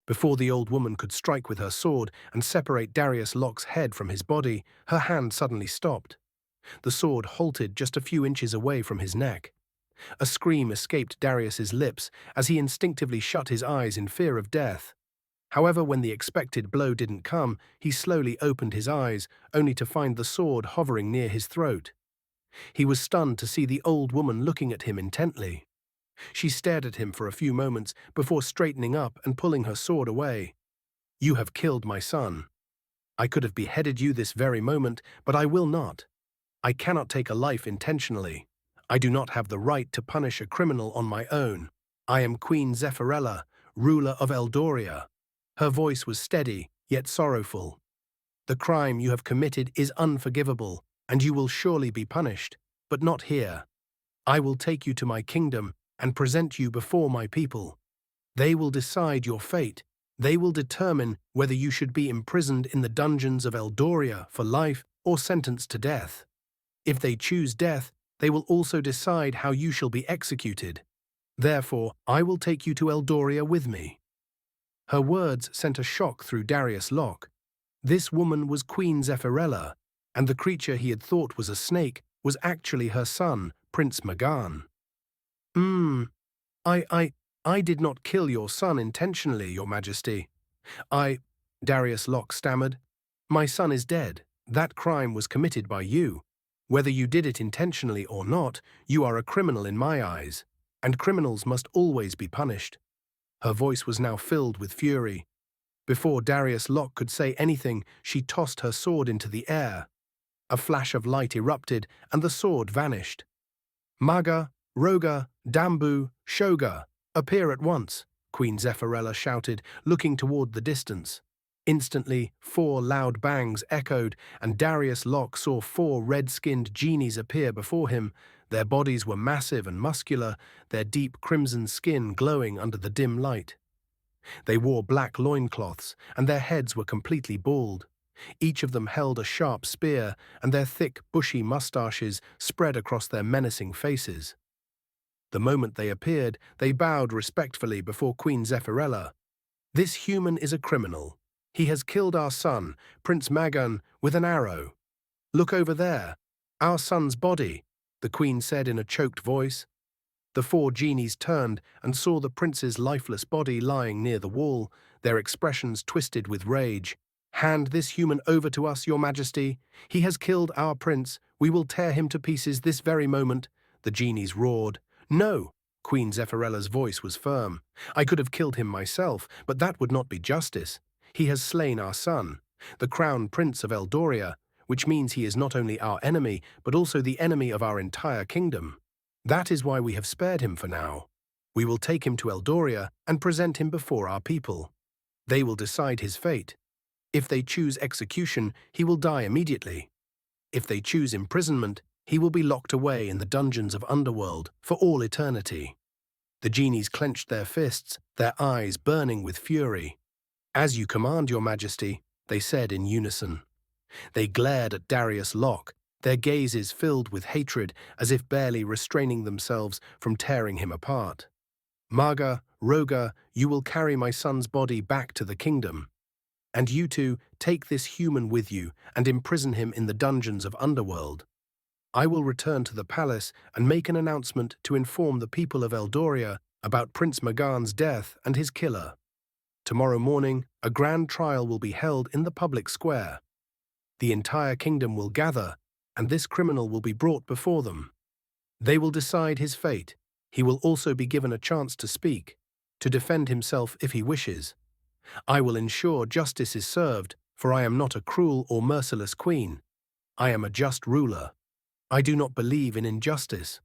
Before the old woman could strike with her sword and separate Darius Locke's head from his body, her hand suddenly stopped. The sword halted just a few inches away from his neck. A scream escaped Darius's lips as he instinctively shut his eyes in fear of death. However, when the expected blow didn't come, he slowly opened his eyes, only to find the sword hovering near his throat. He was stunned to see the old woman looking at him intently. She stared at him for a few moments before straightening up and pulling her sword away. "You have killed my son. I could have beheaded you this very moment, but I will not. I cannot take a life intentionally. I do not have the right to punish a criminal on my own. I am Queen Zephyr, ruler of Eldoria." Her voice was steady, yet sorrowful. "The crime you have committed is unforgivable, and you will surely be punished, but not here. I will take you to my kingdom and present you before my people. They will decide your fate. They will determine whether you should be imprisoned in the dungeons of Eldoria for life or sentenced to death. If they choose death, they will also decide how you shall be executed. Therefore, I will take you to Eldoria with me." Her words sent a shock through Darius Locke. This woman was Queen Zephyr, and the creature he had thought was a snake was actually her son, Prince Magan. I did not kill your son intentionally, Your Majesty. Darius Locke stammered. "My son is dead. That crime was committed by you. Whether you did it intentionally or not, you are a criminal in my eyes, and criminals must always be punished." Her voice was now filled with fury. Before Darius Locke could say anything, she tossed her sword into the air. A flash of light erupted, and the sword vanished. "Maga, Roga, Dambu, Shoga, appear at once," Queen Zephyr shouted, looking toward the distance. Instantly, 4 loud bangs echoed, and Darius Locke saw 4 red-skinned genies appear before him. Their bodies were massive and muscular, their deep crimson skin glowing under the dim light. They wore black loincloths, and their heads were completely bald. Each of them held a sharp spear, and their thick, bushy mustaches spread across their menacing faces. The moment they appeared, they bowed respectfully before Queen Zephyr. "This human is a criminal. He has killed our son, Prince Magan, with an arrow. Look over there. Our son's body," the queen said in a choked voice. The 4 genies turned and saw the prince's lifeless body lying near the wall, their expressions twisted with rage. "Hand this human over to us, Your Majesty. He has killed our prince. We will tear him to pieces this very moment," the genies roared. "No!" Queen Zephyr's voice was firm. "I could have killed him myself, but that would not be justice. He has slain our son, the crown prince of Eldoria, which means he is not only our enemy, but also the enemy of our entire kingdom. That is why we have spared him for now. We will take him to Eldoria and present him before our people. They will decide his fate. If they choose execution, he will die immediately. If they choose imprisonment, he will be locked away in the dungeons of Underworld for all eternity." The genies clenched their fists, their eyes burning with fury. "As you command, Your Majesty," they said in unison. They glared at Darius Locke, their gazes filled with hatred, as if barely restraining themselves from tearing him apart. "Maga, Roga, you will carry my son's body back to the kingdom. And you two, take this human with you and imprison him in the dungeons of Underworld. I will return to the palace and make an announcement to inform the people of Eldoria about Prince Magan's death and his killer. Tomorrow morning, a grand trial will be held in the public square. The entire kingdom will gather, and this criminal will be brought before them. They will decide his fate. He will also be given a chance to speak, to defend himself if he wishes. I will ensure justice is served, for I am not a cruel or merciless queen. I am a just ruler. I do not believe in injustice."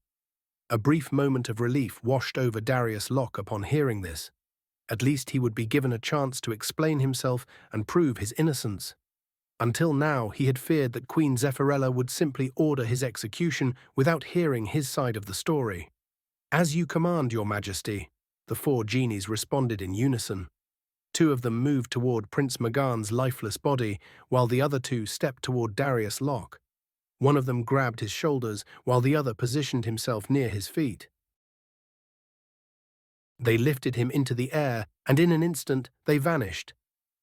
A brief moment of relief washed over Darius Locke upon hearing this. At least he would be given a chance to explain himself and prove his innocence. Until now, he had feared that Queen Zephyr would simply order his execution without hearing his side of the story. "As you command, Your Majesty," the 4 genies responded in unison. 2 of them moved toward Prince Magan's lifeless body, while the other 2 stepped toward Darius Locke. One of them grabbed his shoulders, while the other positioned himself near his feet. They lifted him into the air and in an instant they vanished.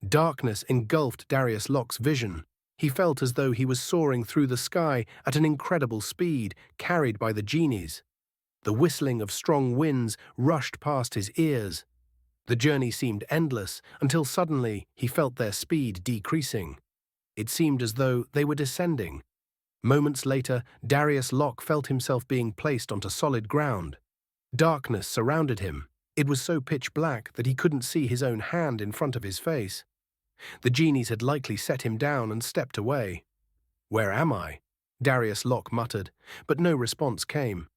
Darkness engulfed Darius Locke's vision. He felt as though he was soaring through the sky at an incredible speed, carried by the genies. The whistling of strong winds rushed past his ears. The journey seemed endless until suddenly he felt their speed decreasing. It seemed as though they were descending. Moments later, Darius Locke felt himself being placed onto solid ground. Darkness surrounded him. It was so pitch black that he couldn't see his own hand in front of his face. The genies had likely set him down and stepped away. "Where am I?" Darius Locke muttered, but no response came.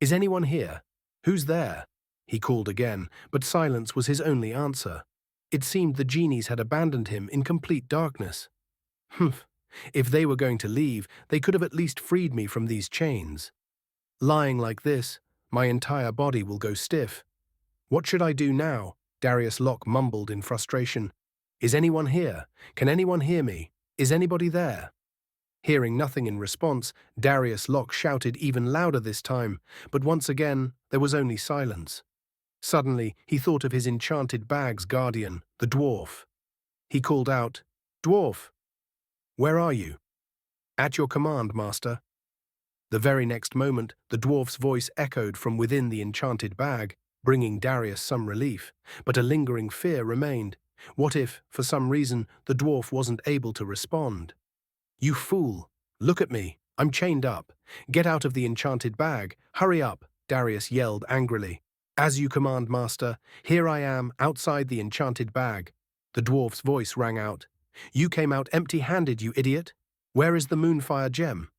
"Is anyone here? Who's there?" He called again, but silence was his only answer. It seemed the genies had abandoned him in complete darkness. Humph. If they were going to leave, they could have at least freed me from these chains. Lying like this, my entire body will go stiff. What should I do now? Darius Locke mumbled in frustration. Is anyone here? Can anyone hear me? Is anybody there? Hearing nothing in response, Darius Locke shouted even louder this time, but once again there was only silence. Suddenly he thought of his enchanted bag's guardian, the dwarf. He called out, "Dwarf, where are you?" "At your command, master." The very next moment, the dwarf's voice echoed from within the enchanted bag, bringing Darius some relief, but a lingering fear remained. What if, for some reason, the dwarf wasn't able to respond? "You fool! Look at me! I'm chained up! Get out of the enchanted bag! Hurry up!" Darius yelled angrily. "As you command, master. Here I am, outside the enchanted bag." The dwarf's voice rang out. "You came out empty-handed, you idiot! Where is the moonfire gem?"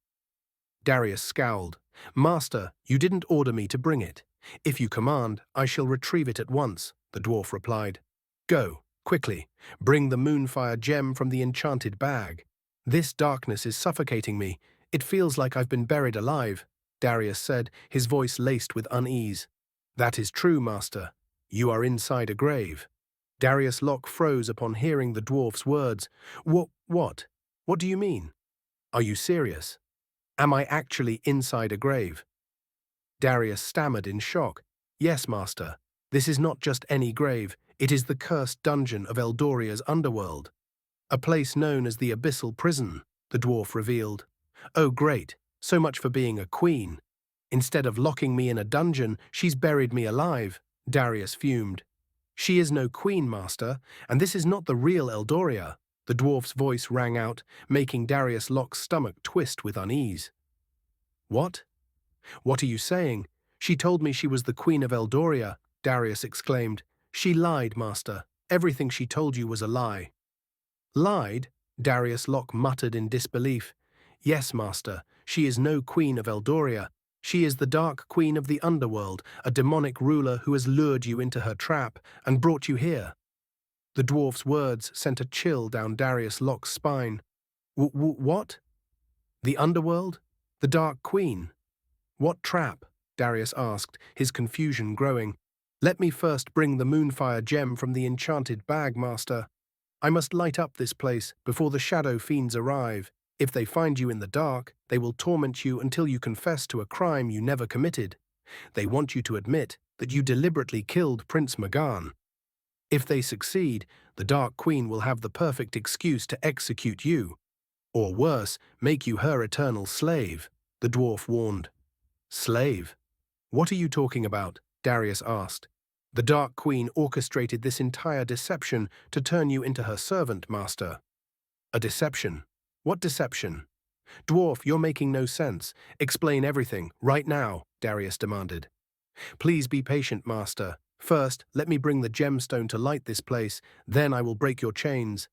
Darius scowled. "Master, you didn't order me to bring it. If you command, I shall retrieve it at once," the dwarf replied. "Go, quickly, bring the moonfire gem from the enchanted bag. This darkness is suffocating me. It feels like I've been buried alive," Darius said, his voice laced with unease. "That is true, master. You are inside a grave." Darius Locke froze upon hearing the dwarf's words. What? What do you mean? Are you serious? Am I actually inside a grave?" Darius stammered in shock. "Yes, master. This is not just any grave. It is the cursed dungeon of Eldoria's underworld. A place known as the Abyssal Prison," the dwarf revealed. "Oh, great. So much for being a queen. Instead of locking me in a dungeon, she's buried me alive," Darius fumed. "She is no queen, master, and this is not the real Eldoria," the dwarf's voice rang out, making Darius Locke's stomach twist with unease. "What? What are you saying? She told me she was the queen of Eldoria," Darius exclaimed. "She lied, master. Everything she told you was a lie." "Lied?" Darius Locke muttered in disbelief. "Yes, master. She is no queen of Eldoria. She is the Dark Queen of the Underworld, a demonic ruler who has lured you into her trap and brought you here." The dwarf's words sent a chill down Darius Locke's spine. What? The Underworld? The Dark Queen? What trap?" Darius asked, his confusion growing. "Let me first bring the moonfire gem from the enchanted bag, master. I must light up this place before the shadow fiends arrive. If they find you in the dark, they will torment you until you confess to a crime you never committed. They want you to admit that you deliberately killed Prince Magan. If they succeed, the Dark Queen will have the perfect excuse to execute you. Or worse, make you her eternal slave," the dwarf warned. "Slave? What are you talking about?" Darius asked. "The Dark Queen orchestrated this entire deception to turn you into her servant, master." "A deception? What deception?" "Dwarf, you're making no sense. Explain everything, right now," Darius demanded. "Please be patient, master. First, let me bring the gemstone to light this place, then I will break your chains.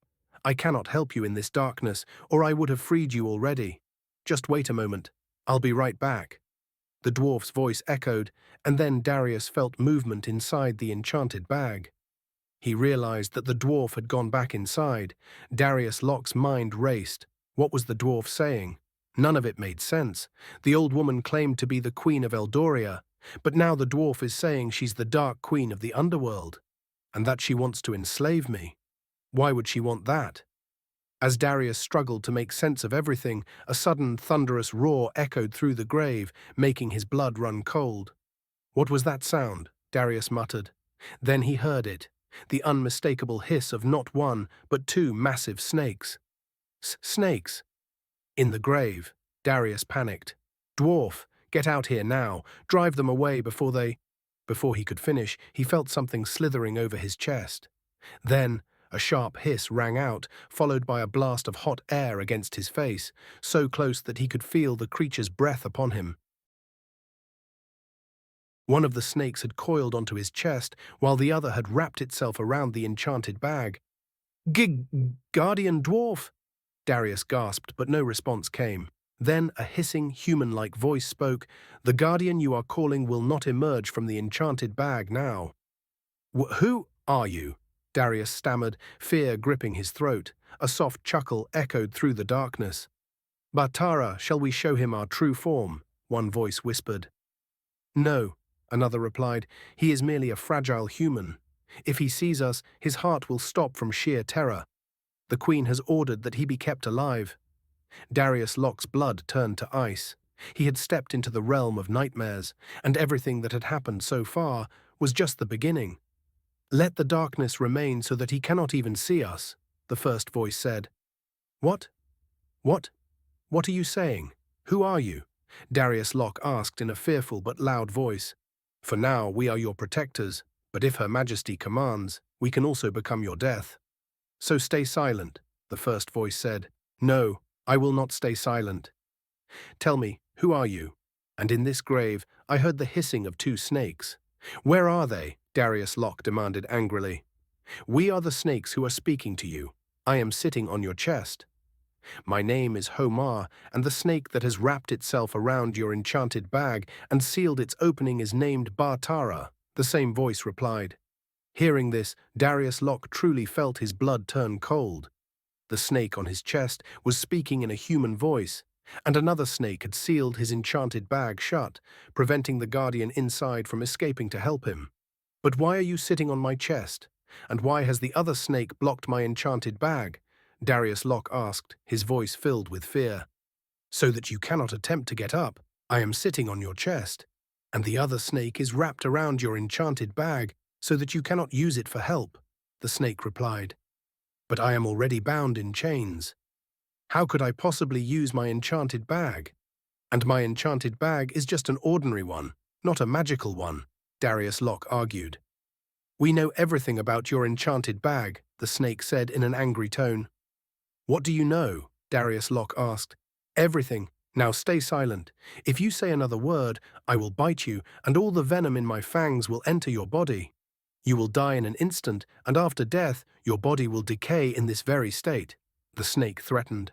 I cannot help you in this darkness, or I would have freed you already. Just wait a moment. I'll be right back." The dwarf's voice echoed, and then Darius felt movement inside the enchanted bag. He realized that the dwarf had gone back inside. Darius Locke's mind raced. What was the dwarf saying? None of it made sense. The old woman claimed to be the queen of Eldoria, but now the dwarf is saying she's the Dark Queen of the Underworld, and that she wants to enslave me. Why would she want that? As Darius struggled to make sense of everything, a sudden thunderous roar echoed through the grave, making his blood run cold. "What was that sound?" Darius muttered. Then he heard it. the unmistakable hiss of not one, but two massive snakes. Snakes! In the grave, Darius panicked. Dwarf, get out here now. Drive them away before they... Before he could finish, he felt something slithering over his chest. Then, a sharp hiss rang out, followed by a blast of hot air against his face, so close that he could feel the creature's breath upon him. One of the snakes had coiled onto his chest, while the other had wrapped itself around the enchanted bag. Guardian dwarf! Darius gasped, but no response came. Then a hissing, human-like voice spoke. The guardian you are calling will not emerge from the enchanted bag now. Who are you? Darius stammered, fear gripping his throat. A soft chuckle echoed through the darkness. Batara, shall we show him our true form? One voice whispered. No, another replied. He is merely a fragile human. If he sees us, his heart will stop from sheer terror. The Queen has ordered that he be kept alive. Darius Locke's blood turned to ice. He had stepped into the realm of nightmares, and everything that had happened so far was just the beginning. Let the darkness remain so that he cannot even see us, the first voice said. What? What? What are you saying? Who are you? Darius Locke asked in a fearful but loud voice. For now, we are your protectors, but if Her Majesty commands, we can also become your death. So stay silent, the first voice said. No, I will not stay silent. Tell me, who are you? And in this grave, I heard the hissing of two snakes. Where are they? Darius Locke demanded angrily. We are the snakes who are speaking to you. I am sitting on your chest. My name is Homar, and the snake that has wrapped itself around your enchanted bag and sealed its opening is named Batara, the same voice replied. Hearing this, Darius Locke truly felt his blood turn cold. The snake on his chest was speaking in a human voice, and another snake had sealed his enchanted bag shut, preventing the guardian inside from escaping to help him. But why are you sitting on my chest? And why has the other snake blocked my enchanted bag? Darius Locke asked, his voice filled with fear. So that you cannot attempt to get up, I am sitting on your chest, and the other snake is wrapped around your enchanted bag so that you cannot use it for help, the snake replied. But I am already bound in chains. How could I possibly use my enchanted bag? And my enchanted bag is just an ordinary one, not a magical one, Darius Locke argued. We know everything about your enchanted bag, the snake said in an angry tone. What do you know? Darius Locke asked. Everything. Now stay silent. If you say another word, I will bite you, and all the venom in my fangs will enter your body. You will die in an instant, and after death, your body will decay in this very state, the snake threatened.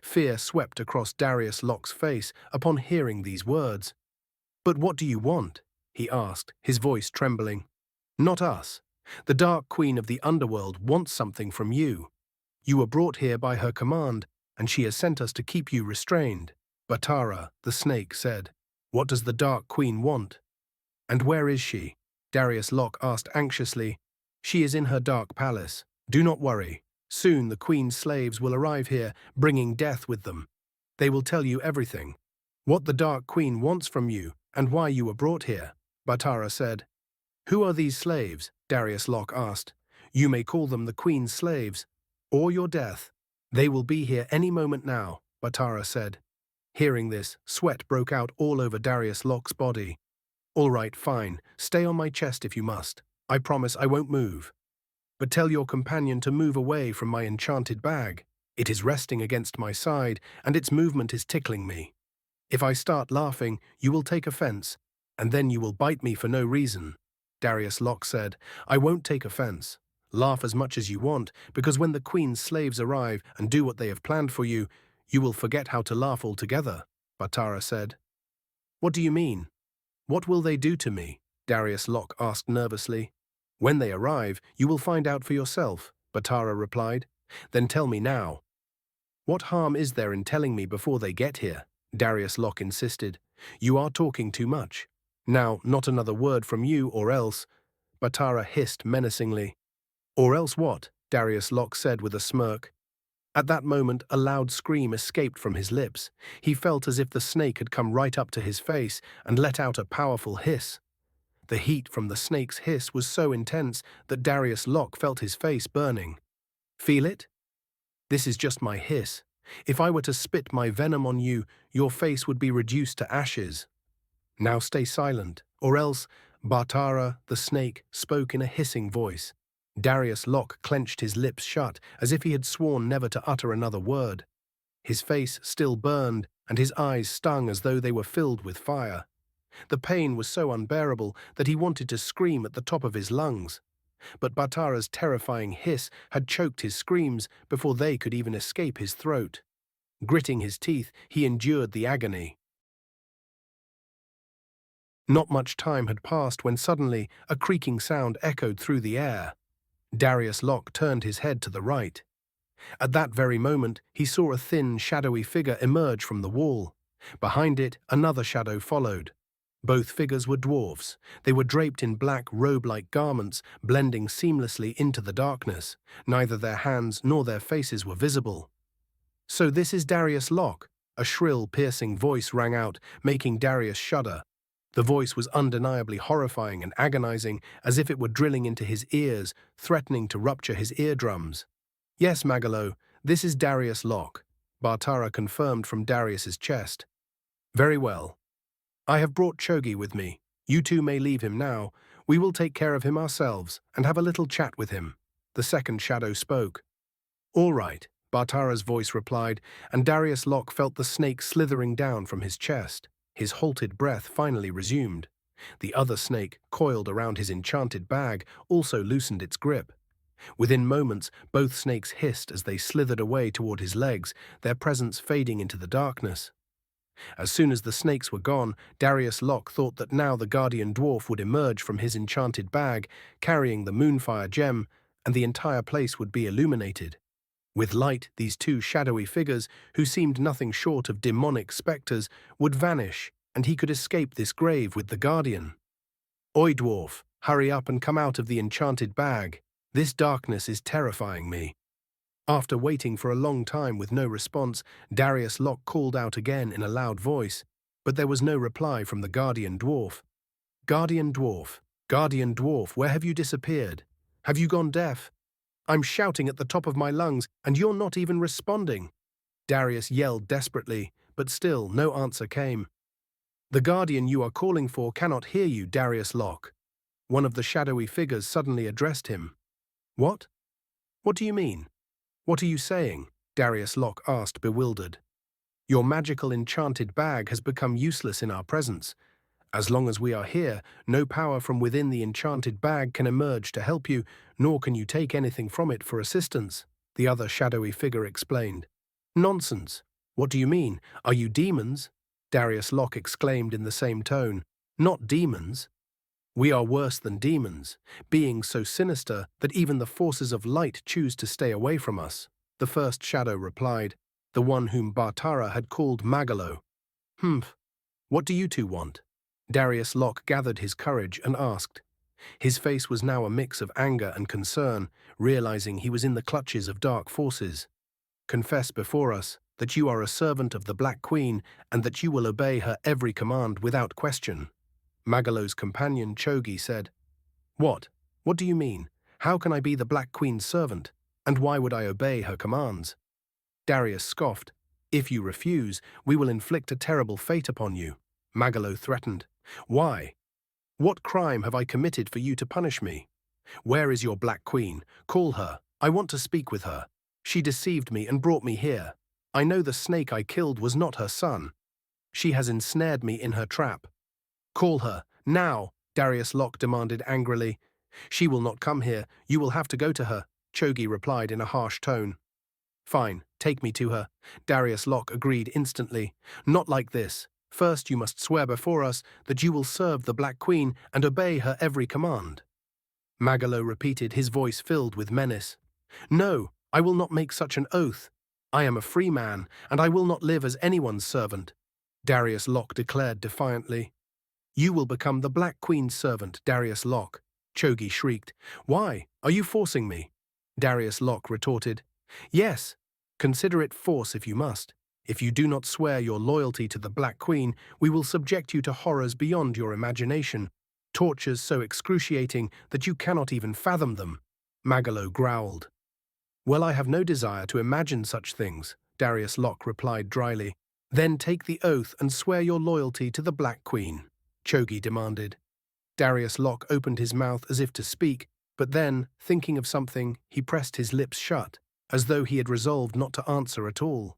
Fear swept across Darius Locke's face upon hearing these words. But what do you want? He asked, his voice trembling. Not us. The Dark Queen of the Underworld wants something from you. You were brought here by her command, and she has sent us to keep you restrained. Batara, the snake, said. What does the Dark Queen want? And where is she? Darius Locke asked anxiously. She is in her dark palace. Do not worry. Soon the Queen's slaves will arrive here, bringing death with them. They will tell you everything. What the Dark Queen wants from you, and why you were brought here, Batara said. Who are these slaves? Darius Locke asked. You may call them the Queen's slaves, or your death. They will be here any moment now, Batara said. Hearing this, sweat broke out all over Darius Locke's body. All right, fine. Stay on my chest if you must. I promise I won't move. But tell your companion to move away from my enchanted bag. It is resting against my side, and its movement is tickling me. If I start laughing, you will take offense, and then you will bite me for no reason. Darius Locke said, I won't take offense. Laugh as much as you want, because when the Queen's slaves arrive and do what they have planned for you, you will forget how to laugh altogether, Batara said. What do you mean? What will they do to me? Darius Locke asked nervously. When they arrive, you will find out for yourself, Batara replied. Then tell me now. What harm is there in telling me before they get here? Darius Locke insisted. You are talking too much. Now, not another word from you, or else, Batara hissed menacingly. Or else what? Darius Locke said with a smirk. At that moment, a loud scream escaped from his lips. He felt as if the snake had come right up to his face and let out a powerful hiss. The heat from the snake's hiss was so intense that Darius Locke felt his face burning. Feel it? This is just my hiss. If I were to spit my venom on you, your face would be reduced to ashes. Now stay silent, or else, Bartara, the snake, spoke in a hissing voice. Darius Locke clenched his lips shut, as if he had sworn never to utter another word. His face still burned, and his eyes stung as though they were filled with fire. The pain was so unbearable that he wanted to scream at the top of his lungs. But Bartara's terrifying hiss had choked his screams before they could even escape his throat. Gritting his teeth, he endured the agony. Not much time had passed when suddenly a creaking sound echoed through the air. Darius Locke turned his head to the right. At that very moment, he saw a thin, shadowy figure emerge from the wall. Behind it, another shadow followed. Both figures were dwarfs. They were draped in black robe-like garments, blending seamlessly into the darkness. Neither their hands nor their faces were visible. "So this is Darius Locke," a shrill, piercing voice rang out, making Darius shudder. The voice was undeniably horrifying and agonizing, as if it were drilling into his ears, threatening to rupture his eardrums. "Yes, Magalo, this is Darius Locke," Bartara confirmed from Darius's chest. "Very well. I have brought Chogi with me. You two may leave him now. We will take care of him ourselves and have a little chat with him." The second shadow spoke. "All right," Bartara's voice replied, and Darius Locke felt the snake slithering down from his chest. His halted breath finally resumed. The other snake, coiled around his enchanted bag, also loosened its grip. Within moments, both snakes hissed as they slithered away toward his legs, their presence fading into the darkness. As soon as the snakes were gone, Darius Locke thought that now the guardian dwarf would emerge from his enchanted bag, carrying the Moonfire gem, and the entire place would be illuminated. With light, these two shadowy figures, who seemed nothing short of demonic spectres, would vanish, and he could escape this grave with the guardian. "Oi, dwarf, hurry up and come out of the enchanted bag. This darkness is terrifying me." After waiting for a long time with no response, Darius Locke called out again in a loud voice, but there was no reply from the guardian dwarf. Guardian dwarf, where have you disappeared? Have you gone deaf? I'm shouting at the top of my lungs, and you're not even responding." Darius yelled desperately, but still no answer came. "The guardian you are calling for cannot hear you, Darius Locke." One of the shadowy figures suddenly addressed him. "What? What do you mean? What are you saying?" Darius Locke asked, bewildered. "Your magical enchanted bag has become useless in our presence. As long as we are here, no power from within the enchanted bag can emerge to help you, nor can you take anything from it for assistance," the other shadowy figure explained. "Nonsense. What do you mean? Are you demons?" Darius Locke exclaimed in the same tone. "Not demons. We are worse than demons, beings so sinister that even the forces of light choose to stay away from us," the first shadow replied, the one whom Bartara had called Magalo. "Humph. What do you two want?" Darius Locke gathered his courage and asked. His face was now a mix of anger and concern, realizing he was in the clutches of dark forces. "Confess before us that you are a servant of the Black Queen and that you will obey her every command without question," Magalo's companion Chogi said. What? What do you mean? How can I be the Black Queen's servant? And why would I obey her commands?" Darius scoffed. "If you refuse, we will inflict a terrible fate upon you," Magalo threatened. "Why? What crime have I committed for you to punish me? Where is your Black Queen? Call her. I want to speak with her. She deceived me and brought me here. I know the snake I killed was not her son. She has ensnared me in her trap. Call her, now," Darius Locke demanded angrily. "She will not come here. You will have to go to her," Chogi replied in a harsh tone. "Fine, take me to her," Darius Locke agreed instantly. "Not like this. First you must swear before us that you will serve the Black Queen and obey her every command." Magalo repeated, his voice filled with menace. "No, I will not make such an oath. I am a free man, and I will not live as anyone's servant," Darius Locke declared defiantly. "You will become the Black Queen's servant, Darius Locke," Chogi shrieked. "Why? Are you forcing me?" Darius Locke retorted. "Yes, consider it force if you must. If you do not swear your loyalty to the Black Queen, we will subject you to horrors beyond your imagination. tortures so excruciating that you cannot even fathom them. Magalo growled. Well, I have no desire to imagine such things, Darius Locke replied dryly. Then take the oath and swear your loyalty to the Black Queen, Chogi demanded. Darius Locke opened his mouth as if to speak, but then, thinking of something, he pressed his lips shut, as though he had resolved not to answer at all.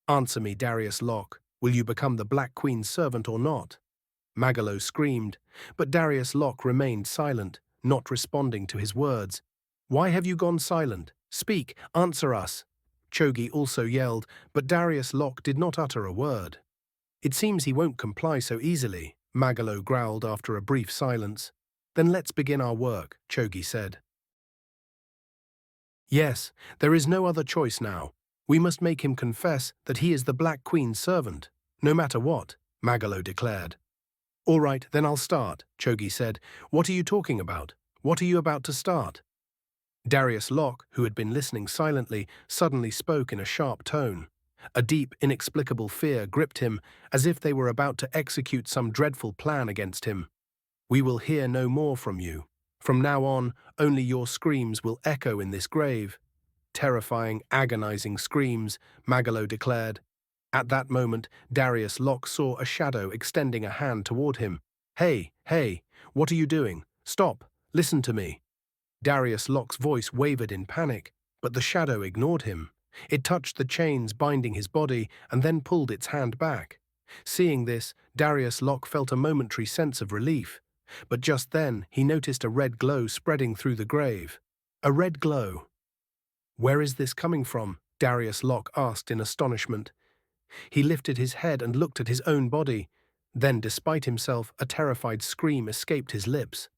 Answer me, Darius Locke. Will you become the Black Queen's servant or not? Magalo screamed, but Darius Locke remained silent, not responding to his words. Why have you gone silent? Speak, answer us. Chogi also yelled, but Darius Locke did not utter a word. It seems he won't comply so easily, Magalo growled after a brief silence. Then let's begin our work, Chogi said. Yes, there is no other choice now. We must make him confess that he is the Black Queen's servant, no matter what, Magalo declared. All right, then I'll start, Chogi said. What are you talking about? What are you about to start? Darius Locke, who had been listening silently, suddenly spoke in a sharp tone. A deep, inexplicable fear gripped him, as if they were about to execute some dreadful plan against him. We will hear no more from you. From now on, only your screams will echo in this grave. Terrifying, agonizing screams, Magalo declared. At that moment, Darius Locke saw a shadow extending a hand toward him. Hey, what are you doing? Stop, listen to me. Darius Locke's voice wavered in panic, but the shadow ignored him. It touched the chains binding his body and then pulled its hand back. Seeing this, Darius Locke felt a momentary sense of relief. But just then, he noticed a red glow spreading through the grave. A red glow. Where is this coming from? Darius Locke asked in astonishment. He lifted his head and looked at his own body. Then, despite himself, a terrified scream escaped his lips.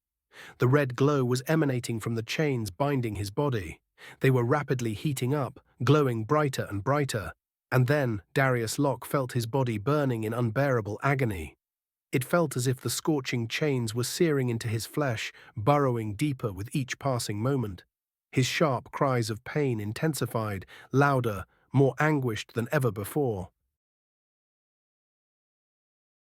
The red glow was emanating from the chains binding his body. They were rapidly heating up, glowing brighter and brighter. And then, Darius Locke felt his body burning in unbearable agony. It felt as if the scorching chains were searing into his flesh, burrowing deeper with each passing moment. His sharp cries of pain intensified, louder, more anguished than ever before.